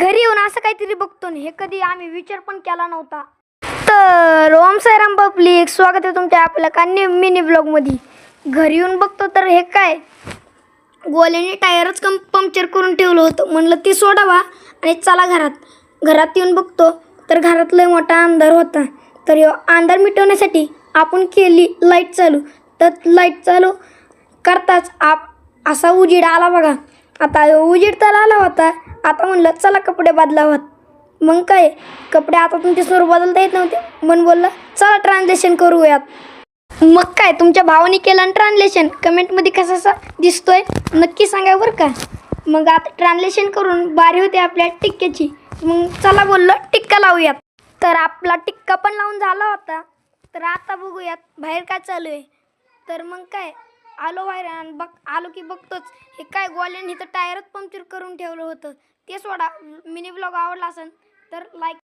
घरी येऊन असं काहीतरी बघतो ना, हे कधी आम्ही विचार पण केला नव्हता. तर ओम साईराम पब्लिक, स्वागत आहे तुमच्या आपल्या कान्य मिनी ब्लॉगमध्ये. घरी येऊन बघतो तर हे काय, गोल्याने टायरच पंक्चर करून ठेवलं होतं. म्हणलं ती सोडावा आणि चला घरात येऊन बघतो तर घरात लय मोठा अंधार होता. तर अंधार मिटवण्यासाठी आपण केली लाईट चालू. तर लाईट चालू करताच असा उजेड आला बघा. आता उजेड तर आला होता. आता म्हणलं चला कपडे बदलावात. मग काय, कपडे आता तुमच्या समोर बदलता येत नव्हते. मन बोललं चला ट्रान्सलेशन करूयात. मग काय, तुमच्या भावाने केलं ना ट्रान्सलेशन. कमेंटमध्ये कसा दिसतोय नक्की सांगा बरं का. मग आता ट्रान्सलेशन करून बारी होते आपल्या टिक्क्याची. मग चला बोललं टिक्का लावूयात. तर आपला टिक्का पण लावून झाला होता. तर आता बघूयात बाहेर काय चालू आहे. तर मग काय, आलो बाहेर आणि आलो की बघतोच हे काय, गोल्याने तर टायरच पंक्चर करून ठेवलं होतं. ते सोडा, मिनी ब्लॉग आवडला असेल तर लाईक